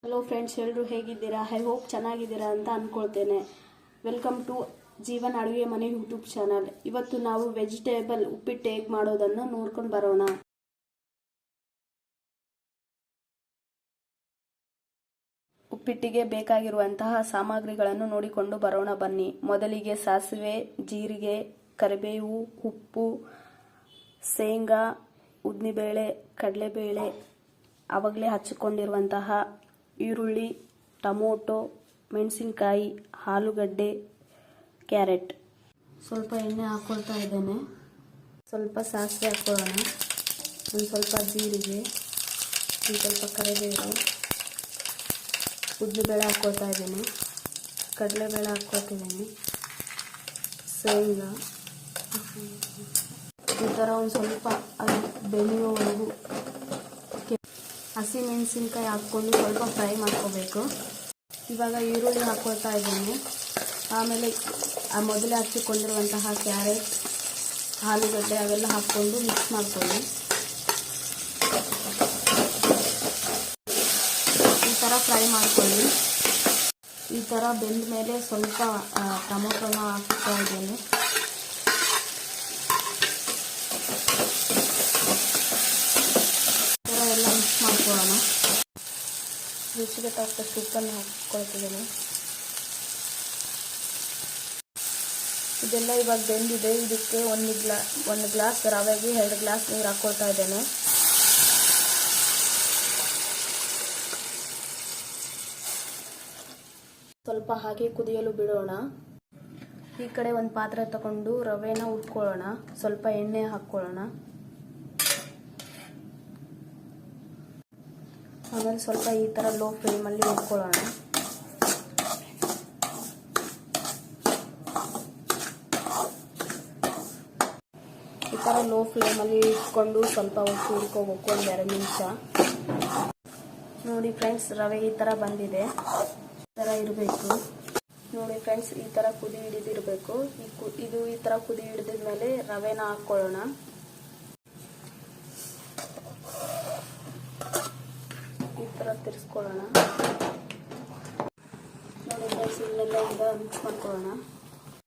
Hello friends, ಎಲ್ಲರೂ ಹೇಗಿದ್ದೀರಾ? I hope ಚೆನ್ನಾಗಿದ್ದೀರಾ ಅಂತ ಅಂದ್ಕೊಳ್ತೇನೆ. ವೆಲ್ಕಮ್ ಟು ಜೀವನ್ ಅಡುಗೆ ಮನೆ ಯೂಟ್ಯೂಬ್ ಚಾನಲ್. ಇವತ್ತು ನಾವು ವೆಜಿಟೇಬಲ್ ಉಪ್ಪಿಟ್ಟು ಹೇಗೆ ಮಾಡೋದನ್ನು ನೋಡ್ಕೊಂಡು ಬರೋಣ. ಉಪ್ಪಿಟ್ಟಿಗೆ ಬೇಕಾಗಿರುವಂತಹ ಸಾಮಗ್ರಿಗಳನ್ನು ನೋಡಿಕೊಂಡು ಬರೋಣ ಬನ್ನಿ. ಮೊದಲಿಗೆ ಸಾಸಿವೆ, ಜೀರಿಗೆ, ಕರಿಬೇವು, ಉಪ್ಪು, ಶೇಂಗಾ, ಉದ್ದಿನಬೇಳೆ, ಕಡಲೆಬೇಳೆ, ಆವಾಗಲೇ ಹಚ್ಚಿಕೊಂಡಿರುವಂತಹ ಈರುಳ್ಳಿ, ಟೊಮೊಟೊ, ಮೆಣಸಿನಕಾಯಿ, ಆಲೂಗಡ್ಡೆ, ಕ್ಯಾರೆಟ್. ಸ್ವಲ್ಪ ಎಣ್ಣೆ ಹಾಕ್ಕೊಳ್ತಾ ಇದ್ದೇನೆ. ಸ್ವಲ್ಪ ಸಾಸಿವೆ ಹಾಕ್ಕೊಳ್ಳೋಣ. ಒಂದು ಸ್ವಲ್ಪ ಜೀರಿಗೆ, ಒಂದು ಸ್ವಲ್ಪ ಕರಿಬೇವು, ಉದ್ದಿನಬೇಳೆ ಹಾಕ್ಕೊಳ್ತಾ ಇದ್ದೇನೆ, ಕಡಲೆಬೇಳೆ ಹಾಕ್ಕೊಳ್ತಿದ್ದೀನಿ, ಶೇಂಗಾ. ಈ ಥರ ಒಂದು ಸ್ವಲ್ಪ ಅದು ಬೆಳೆಯುವವರೆಗೂ ಹಸಿ ಮೆಣಸಿನ್ಕಾಯಿ ಹಾಕ್ಕೊಂಡು ಸ್ವಲ್ಪ ಫ್ರೈ ಮಾಡ್ಕೋಬೇಕು. ಇವಾಗ ಈರುಳ್ಳಿ ಹಾಕ್ಕೊಳ್ತಾ ಇದ್ದೀನಿ. ಆಮೇಲೆ ಮೊದಲೇ ಹಚ್ಚಿಕೊಂಡಿರುವಂತಹ ಕ್ಯಾರೆಟ್, ಆಲೂಗಡ್ಡೆ ಅವೆಲ್ಲ ಹಾಕ್ಕೊಂಡು ಮಿಕ್ಸ್ ಮಾಡ್ಕೊಳ್ಳಿ. ಈ ಥರ ಫ್ರೈ ಮಾಡ್ಕೊಳ್ಳಿ. ಈ ಥರ ಬೆಂದ ಮೇಲೆ ಸ್ವಲ್ಪ ಟೊಮೊಟೊನ ಹಾಕ್ತಾ ಇದ್ದೀನಿ. ಎಲ್ಲ ಮಿಕ್ಸ್ ಮಾಡ್ಕೊಳ್ಳೋಣ. ರುಚಿಗೆ ತಕ್ಕಷ್ಟು ಉಪ್ಪನ್ನು ಹಾಕ್ಕೊಳ್ತಿದ್ದೀನಿ. ಇದೆಲ್ಲ ಇವಾಗ ಬೆಂದಿದೆ. ಇದಕ್ಕೆ ಒಂದು ಗ್ಲಾಸ್ ರವೆಗೆ 2 ಗ್ಲಾಸ್ ನೀರು ಹಾಕ್ಕೊಳ್ತಾ ಇದ್ದೇನೆ. ಸ್ವಲ್ಪ ಹಾಗೆ ಕುದಿಯಲು ಬಿಡೋಣ. ಈ ಕಡೆ ಒಂದು ಪಾತ್ರೆ ತಗೊಂಡು ರವೆನ ಉಟ್ಕೊಳ್ಳೋಣ. ಸ್ವಲ್ಪ ಎಣ್ಣೆ ಹಾಕ್ಕೊಳ್ಳೋಣ. ಆಮೇಲೆ ಸ್ವಲ್ಪ ಈ ಥರ ಲೋ ಫ್ಲೇಮಲ್ಲಿ ಹುರ್ಕೊಳ್ಳೋಣ. ಈ ಥರ ಲೋ ಫ್ಲೇಮಲ್ಲಿ ಇಟ್ಕೊಂಡು ಸ್ವಲ್ಪ ಹೊತ್ತು ಹುರ್ಕೋಬೇಕು, 1-2 ನಿಮಿಷ. ನೋಡಿ ಫ್ರೆಂಡ್ಸ್, ರವೆ ಈ ಥರ ಬಂದಿದೆ. ಈ ಥರ ಇರಬೇಕು. ನೋಡಿ ಫ್ರೆಂಡ್ಸ್, ಈ ಥರ ಕುದಿ ಹಿಡಿದಿರಬೇಕು. ಇದು ಈ ಥರ ಕುದಿ ಹಿಡಿದಿದ್ಮೇಲೆ ರವೆನ ಹಾಕ್ಕೊಳ್ಳೋಣ. ಈ ಥರ ತಿರ್ಸ್ಕೊಳ್ಳೋಣ. ನೋಡಿ ಫ್ರೆಂಡ್ಸ್, ಇದನ್ನೆಲ್ಲ ಈಗ ಮಿಕ್ಸ್ ಮಾಡ್ಕೊಳ್ಳೋಣ.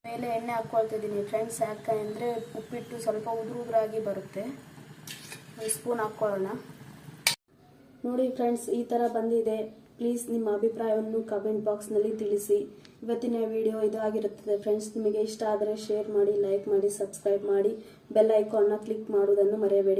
ಮೇಲೆ ಎಣ್ಣೆ ಹಾಕ್ಕೊಳ್ತಿದ್ದೀನಿ ಫ್ರೆಂಡ್ಸ್. ಯಾಕಂದರೆ ಉಪ್ಪಿಟ್ಟು ಸ್ವಲ್ಪ ಉದುರಾಗಿ ಬರುತ್ತೆ. 1 ಸ್ಪೂನ್ ಹಾಕ್ಕೊಳ್ಳೋಣ. ನೋಡಿ ಫ್ರೆಂಡ್ಸ್, ಈ ಥರ ಬಂದಿದೆ. ಪ್ಲೀಸ್ ನಿಮ್ಮ ಅಭಿಪ್ರಾಯವನ್ನು ಕಮೆಂಟ್ ಬಾಕ್ಸ್ನಲ್ಲಿ ತಿಳಿಸಿ. ಇವತ್ತಿನ ವಿಡಿಯೋ ಇದಾಗಿರುತ್ತದೆ ಫ್ರೆಂಡ್ಸ್. ನಿಮಗೆ ಇಷ್ಟ ಆದರೆ ಶೇರ್ ಮಾಡಿ, ಲೈಕ್ ಮಾಡಿ, ಸಬ್ಸ್ಕ್ರೈಬ್ ಮಾಡಿ, ಬೆಲ್ ಐಕಾನ್ನ ಕ್ಲಿಕ್ ಮಾಡುವುದನ್ನು ಮರೆಯಬೇಡಿ.